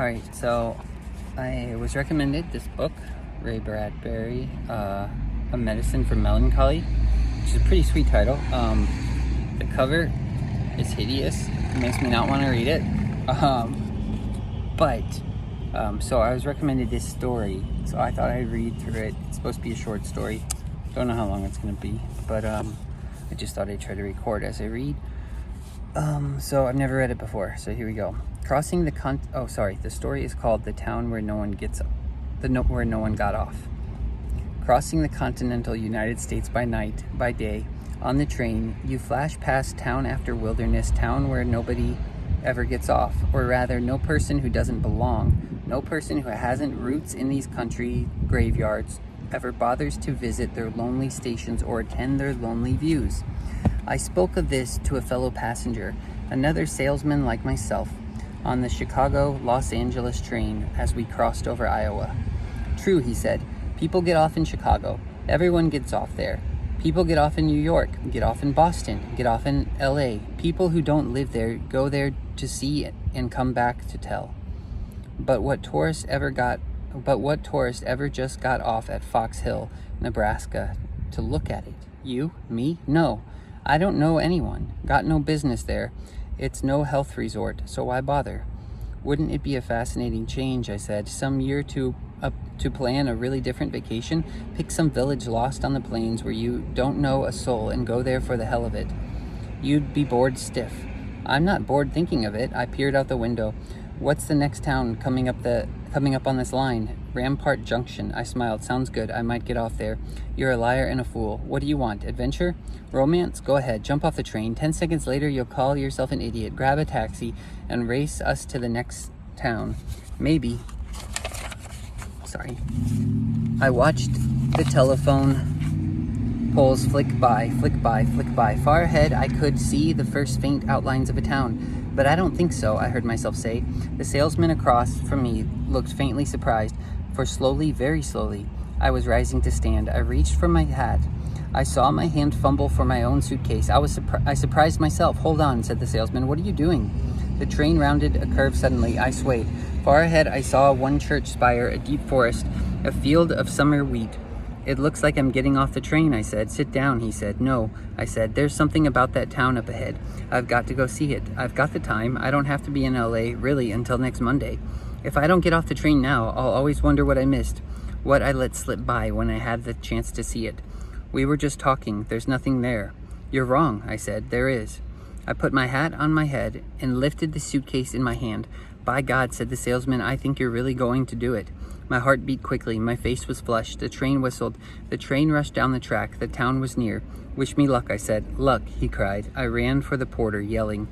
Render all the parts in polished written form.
Alright, so I was recommended this book, Ray Bradbury, A Medicine for Melancholy, which is a pretty sweet title. The cover is hideous. It makes me not want to read it. So I was recommended this story, so I thought I'd read through it. It's supposed to be a short story. Don't know how long it's going to be, but I just thought I'd try to record as I read. So I've never read it before, so here we go. Crossing the the story is called The Town Where No One Where No One Got Off. Crossing the continental United States by night, by day, on the train, you flash past town after wilderness, town where nobody ever gets off, or rather, no person who doesn't belong, no person who hasn't roots in these country graveyards ever bothers to visit their lonely stations or attend their lonely views. I spoke of this to a fellow passenger, another salesman like myself, on the Chicago-Los Angeles train as we crossed over Iowa. True, he said, people get off in Chicago. Everyone gets off there. People get off in New York, get off in Boston, get off in LA. People who don't live there go there to see it and come back to tell. But what tourist ever just got off at Fox Hill, Nebraska, to look at it? You? Me? No. I don't know anyone. Got no business there. It's no health resort, so why bother? Wouldn't it be a fascinating change, I said, some year to plan a really different vacation? Pick some village lost on the plains where you don't know a soul and go there for the hell of it. You'd be bored stiff. I'm not bored thinking of it. I peered out the window. What's the next town coming up on this line? Rampart Junction. I smiled. Sounds good. I might get off there. You're a liar and a fool. What do you want? Adventure? Romance? Go ahead. Jump off the train. 10 seconds later, you'll call yourself an idiot, grab a taxi, and race us to the next town. Maybe. Sorry. I watched the telephone poles flick by, flick by, flick by. Far ahead, I could see the first faint outlines of a town. But I don't think so, I heard myself say. The salesman across from me looked faintly surprised, for slowly, very slowly, I was rising to stand. I reached for my hat. I saw my hand fumble for my own suitcase. I surprised myself. Hold on, said the salesman. What are you doing? The train rounded a curve suddenly. I swayed. Far ahead, I saw one church spire, a deep forest, a field of summer wheat. It looks like I'm getting off the train, I said. Sit down, he said. No, I said. There's something about that town up ahead. I've got to go see it. I've got the time. I don't have to be in LA, really, until next Monday. If I don't get off the train now, I'll always wonder what I missed, what I let slip by when I had the chance to see it. We were just talking. There's nothing there. You're wrong, I said. There is. I put my hat on my head and lifted the suitcase in my hand. By God, said the salesman, I think you're really going to do it. My heart beat quickly. My face was flushed. The train whistled. The train rushed down the track. The town was near. Wish me luck, I said. Luck, he cried. I ran for the porter, yelling.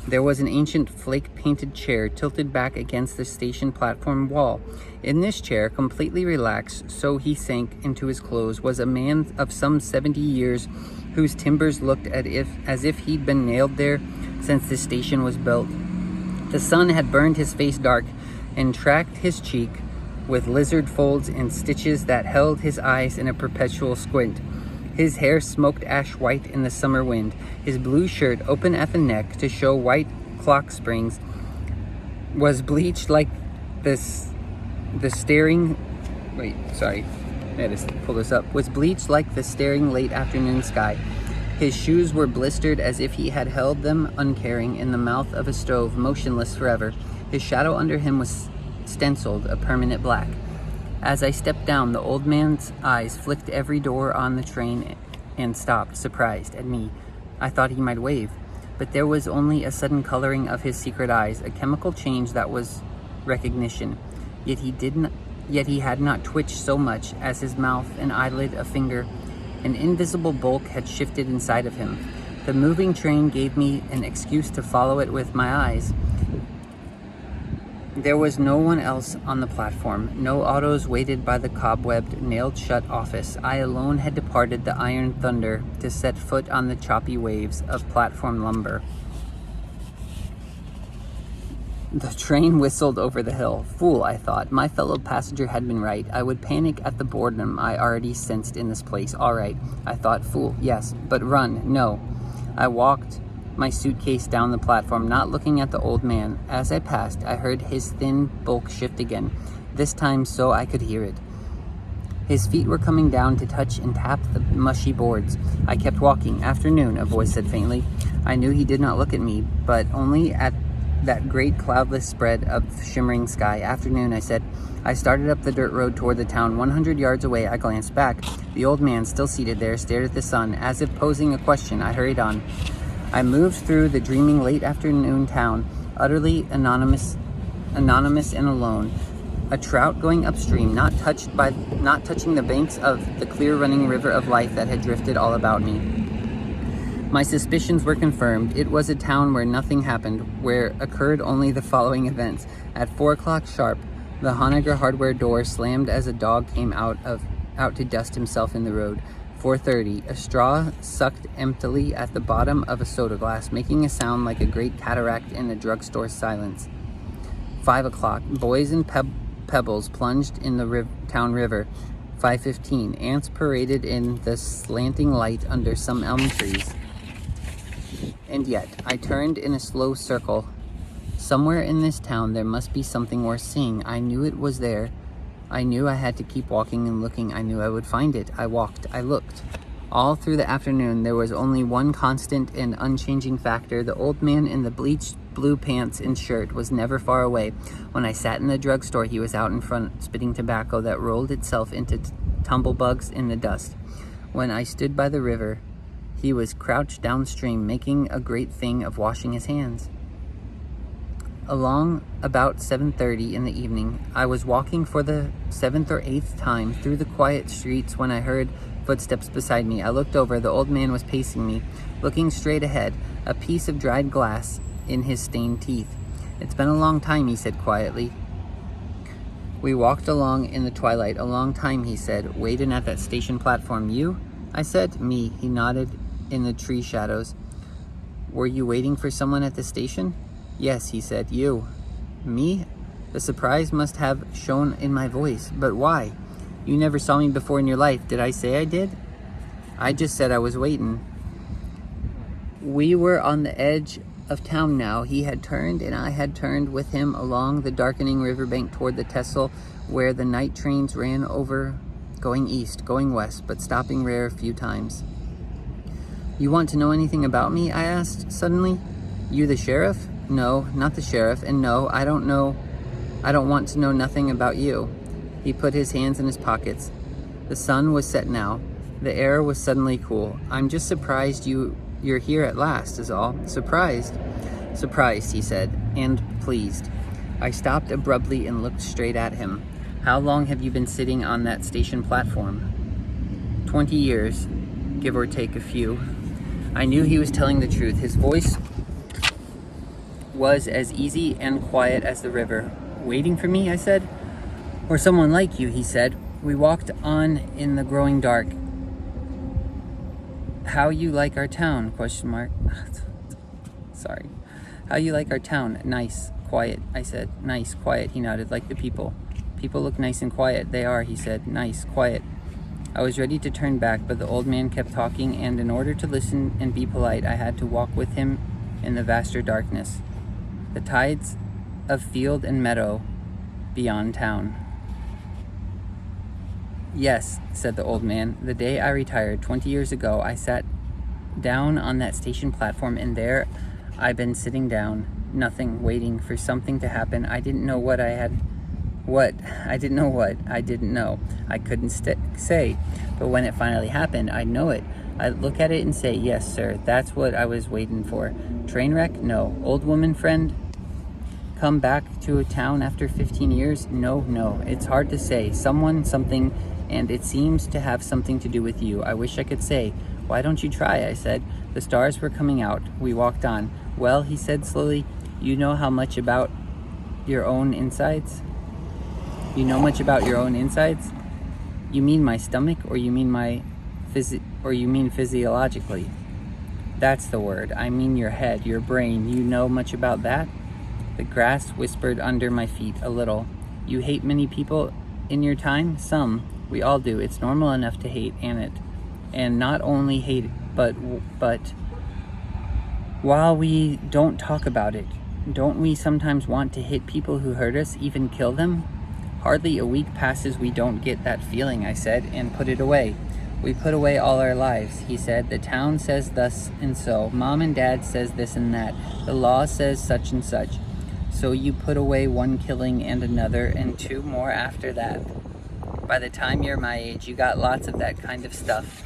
There was an ancient flake-painted chair tilted back against the station platform wall. In this chair, completely relaxed, so he sank into his clothes, was a man of some 70 years whose timbers looked as if he'd been nailed there since the station was built. The sun had burned his face dark and tracked his cheek with lizard folds and stitches that held his eyes in a perpetual squint. His hair smoked ash white in the summer wind. His blue shirt, open at the neck to show white clock springs, was bleached like was bleached like the staring late afternoon sky. His shoes were blistered as if he had held them uncaring in the mouth of a stove, motionless forever. His shadow under him was stenciled a permanent black. As I stepped down, the old man's eyes flicked every door on the train and stopped, surprised, at me. I thought he might wave, but there was only a sudden coloring of his secret eyes, a chemical change that was recognition. Yet he had not twitched so much as his mouth, an eyelid, a finger. An invisible bulk had shifted inside of him. The moving train gave me an excuse to follow it with my eyes. There was no one else on the platform. No autos waited by the cobwebbed, nailed-shut office. I alone had departed the iron thunder to set foot on the choppy waves of platform lumber. The train whistled over the hill. Fool, I thought. My fellow passenger had been right. I would panic at the boredom I already sensed in this place. All right, I thought. Fool, yes, but run, no. I walked my suitcase down the platform, not looking at the old man. As I passed, I heard his thin bulk shift again, this time so I could hear it. His feet were coming down to touch and tap the mushy boards. I kept walking. Afternoon, a voice said faintly. I knew he did not look at me, but only at that great cloudless spread of shimmering sky. Afternoon, I said. I started up the dirt road toward the town. 100 yards away, I glanced back. The old man, still seated there, stared at the sun. As if posing a question, I hurried on. I moved through the dreaming late afternoon town, utterly anonymous and alone. A trout going upstream, not touching the banks of the clear running river of life that had drifted all about me. My suspicions were confirmed. It was a town where nothing happened, where occurred only the following events. At 4 o'clock sharp, the Honegger hardware door slammed as a dog came out to dust himself in the road. 4:30, a straw sucked emptily at the bottom of a soda glass, making a sound like a great cataract in a drugstore silence. 5 o'clock, boys and pebbles plunged in the town river. 5:15, ants paraded in the slanting light under some elm trees. And yet, I turned in a slow circle. Somewhere in this town there must be something worth seeing. I knew it was there. I knew I had to keep walking and looking. I knew I would find it. I walked. I looked. All through the afternoon there was only one constant and unchanging factor. The old man in the bleached blue pants and shirt was never far away. When I sat in the drugstore, he was out in front, spitting tobacco that rolled itself into tumblebugs in the dust. When I stood by the river, he was crouched downstream, making a great thing of washing his hands. Along about 7:30 in the evening, I was walking for the 7th or 8th time through the quiet streets when I heard footsteps beside me. I looked over. The old man was pacing me, looking straight ahead, a piece of dried glass in his stained teeth. It's been a long time, he said quietly. We walked along in the twilight. A long time, he said, waiting at that station platform. You? I said. Me, he nodded in the tree shadows. Were you waiting for someone at the station? Yes, he said. You? Me? The surprise must have shown in my voice. But why? You never saw me before in your life. Did I say I did? I just said I was waiting. We were on the edge of town now. He had turned and I had turned with him along the darkening riverbank toward the Texel, where the night trains ran over, going east, going west, but stopping rare a few times. You want to know anything about me? I asked suddenly. You the sheriff? No, not the sheriff, and no, I don't want to know nothing about you. He put his hands in his pockets. The sun was set now. The air was suddenly cool. I'm just surprised you're here at last, is all. Surprised? Surprised, he said, and pleased. I stopped abruptly and looked straight at him. How long have you been sitting on that station platform? 20 years, give or take a few. I knew he was telling the truth. His voice was as easy and quiet as the river. Waiting for me, I said. Or someone like you, he said. We walked on in the growing dark. How you like our town? Question mark. Sorry. How you like our town? Nice, quiet, I said. Nice, quiet, he nodded, like the people. People look nice and quiet. They are, he said. Nice, quiet. I was ready to turn back, but the old man kept talking, and in order to listen and be polite, I had to walk with him in the vaster darkness. The tides of field and meadow beyond town. Yes, said the old man. The day I retired 20 years ago, I sat down on that station platform, and there I've been sitting down, nothing, waiting for something to happen. I didn't know what. I didn't know. I couldn't say. But when it finally happened, I'd know it. I'd look at it and say, yes, sir, that's what I was waiting for. Train wreck? No. Old woman friend? Come back to a town after 15 years? No. It's hard to say. Someone, something, and it seems to have something to do with you. I wish I could say. Why don't you try? I said. The stars were coming out. We walked on. Well, he said slowly, you know how much about your own insides? You know much about your own insides? You mean my stomach, or you mean physiologically? That's the word. I mean your head, your brain. You know much about that? The grass whispered under my feet a little. You hate many people in your time? Some. We all do. It's normal enough to hate, and not only hate, but While we don't talk about it, don't we sometimes want to hit people who hurt us, even kill them? Hardly a week passes we don't get that feeling, I said, and put it away. We put away all our lives, he said. The town says thus and so. Mom and Dad says this and that. The law says such and such. So you put away one killing and another and two more after that. By the time you're my age, you got lots of that kind of stuff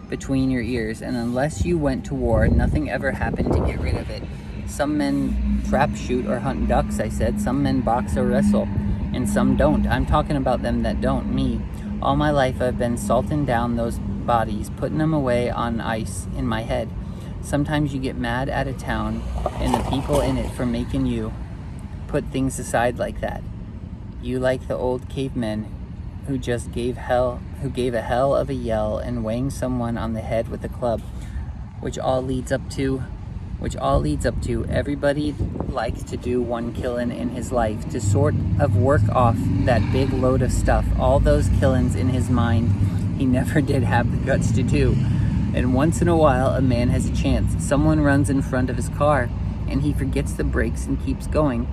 between your ears, and unless you went to war, nothing ever happened to get rid of it. Some men trap shoot or hunt ducks, I said. Some men box or wrestle, and some don't. I'm talking about them that don't, me. All my life I've been salting down those bodies, putting them away on ice in my head. Sometimes you get mad at a town and the people in it for making you put things aside like that. You like the old cavemen who just gave a hell of a yell and whang someone on the head with a club, which all leads up to everybody likes to do one killing in his life to sort of work off that big load of stuff, all those killings in his mind he never did have the guts to do. And once in a while a man has a chance. Someone runs in front of his car and he forgets the brakes and keeps going.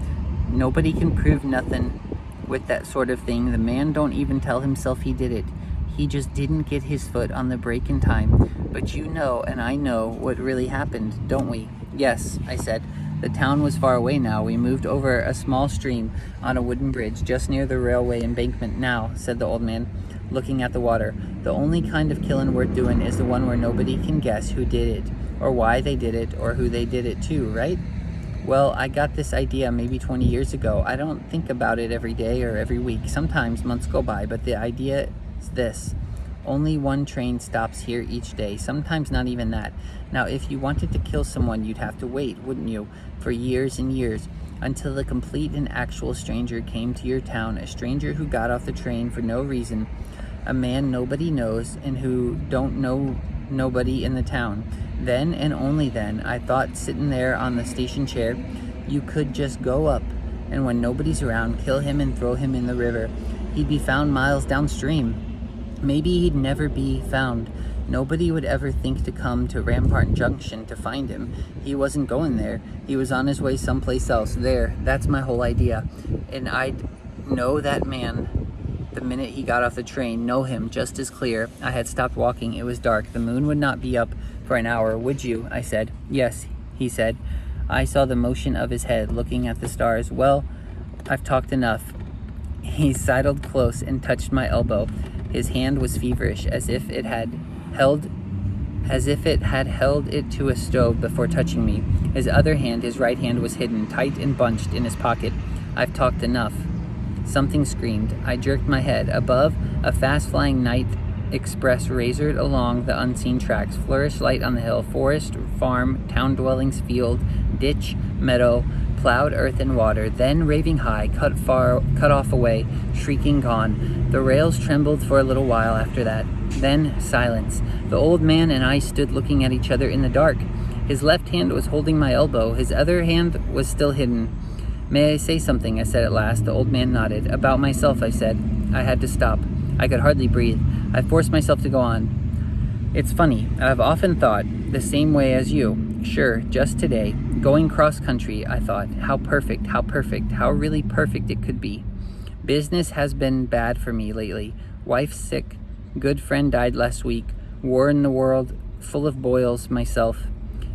Nobody can prove nothing with that sort of thing. The man don't even tell himself he did it. He just didn't get his foot on the brake in time. But you know and I know what really happened, don't we? Yes, I said. The town was far away now. We moved over a small stream on a wooden bridge just near the railway embankment now, said the old man, looking at the water. The only kind of killing worth doing is the one where nobody can guess who did it, or why they did it, or who they did it to, right? Well, I got this idea maybe 20 years ago. I don't think about it every day or every week. Sometimes months go by, but the idea is this. Only one train stops here each day, sometimes not even that. Now, if you wanted to kill someone, you'd have to wait, wouldn't you, for years and years, until a complete and actual stranger came to your town, a stranger who got off the train for no reason, a man nobody knows and who don't know nobody in the town. Then and only then, I thought, sitting there on the station chair, you could just go up, and when nobody's around, kill him and throw him in the river. He'd be found miles downstream. Maybe he'd never be found. Nobody would ever think to come to Rampart Junction to find him. He wasn't going there. He was on his way someplace else. There, that's my whole idea. And I'd know that man the minute he got off the train, know him just as clear. I had stopped walking. It was dark. The moon would not be up for an hour, would you? I said. Yes, he said. I saw the motion of his head looking at the stars. Well, I've talked enough. He sidled close and touched my elbow. His hand was feverish, as if it had held it to a stove before touching me. His other hand, his right hand, was hidden, tight and bunched in his pocket. I've talked enough. Something screamed. I jerked my head. Above, a fast-flying night express razored along the unseen tracks, flourished light on the hill, forest, farm, town dwellings, field, ditch, meadow, plowed earth and water, then raving high, cut off away, shrieking gone. The rails trembled for a little while after that. Then silence. The old man and I stood looking at each other in the dark. His left hand was holding my elbow. His other hand was still hidden. May I say something? I said at last. The old man nodded. About myself, I said. I had to stop. I could hardly breathe. I forced myself to go on. It's funny. I've often thought the same way as you. Sure, just today. Going cross-country, I thought. How perfect, how really perfect it could be. Business has been bad for me lately. Wife sick. Good friend died last week. War in the world. Full of boils, myself.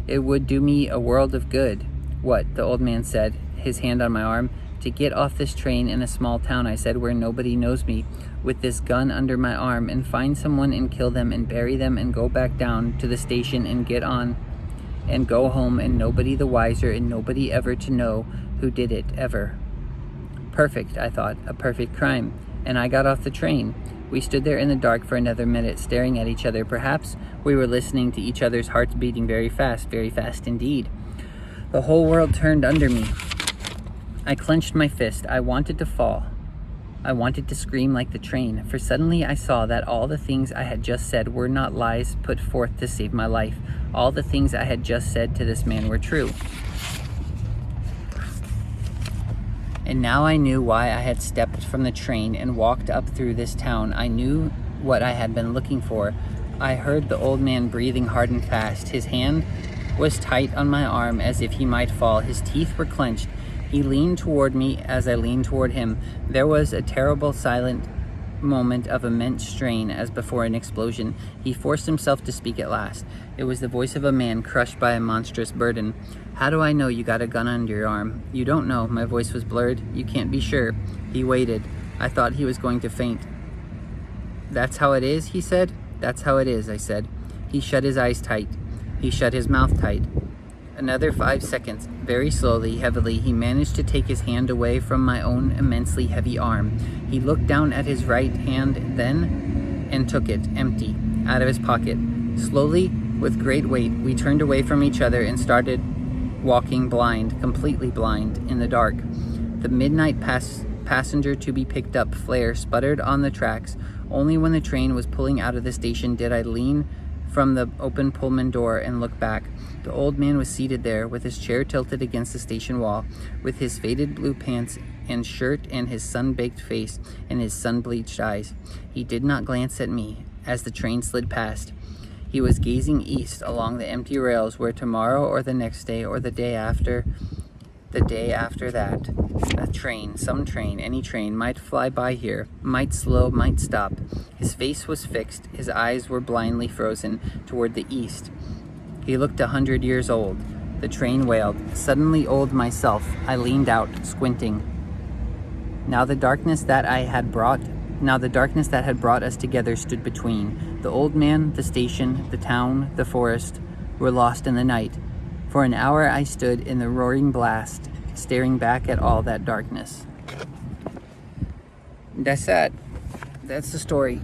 It would do me a world of good. What? The old man said, his hand on my arm. To get off this train in a small town, I said, where nobody knows me, with this gun under my arm, and find someone and kill them and bury them and go back down to the station and get on and go home, and nobody the wiser and nobody ever to know who did it, ever. Perfect, I thought, a perfect crime. And I got off the train. We stood there in the dark for another minute, staring at each other. Perhaps we were listening to each other's hearts beating very fast indeed. The whole world turned under me. I clenched my fist. I wanted to fall. I wanted to scream like the train, for suddenly I saw that all the things I had just said were not lies put forth to save my life. All the things I had just said to this man were true. And now I knew why I had stepped from the train and walked up through this town. I knew what I had been looking for. I heard the old man breathing hard and fast, his hand was tight on my arm as if he might fall. His teeth were clenched. He leaned toward me as I leaned toward him. There was a terrible silent moment of immense strain as before an explosion. He forced himself to speak at last. It was the voice of a man crushed by a monstrous burden. How do I know you got a gun under your arm? You don't know. My voice was blurred. You can't be sure. He waited. I thought he was going to faint. That's how it is, he said. That's how it is, I said. He shut his eyes tight. He shut his mouth tight. Another 5 seconds. Very slowly, heavily, he managed to take his hand away from my own immensely heavy arm. He looked down at his right hand then and took it, empty, out of his pocket. Slowly, with great weight, we turned away from each other and started walking blind, completely blind, in the dark. The midnight passenger to be picked up flare sputtered on the tracks. Only when the train was pulling out of the station did I lean from the open Pullman door and look back. The old man was seated there, with his chair tilted against the station wall, with his faded blue pants and shirt and his sun-baked face and his sun-bleached eyes. He did not glance at me as the train slid past. He was gazing east along the empty rails where tomorrow or the next day or the day after that, a train, some train, any train, might fly by here, might slow, might stop. His face was fixed, his eyes were blindly frozen toward the east. He looked 100 years old. The train wailed. Suddenly old myself, I leaned out, squinting. Now the darkness that had brought us together stood between. The old man, the station, the town, the forest, were lost in the night. For an hour I stood in the roaring blast, staring back at all that darkness. That's that. That's the story.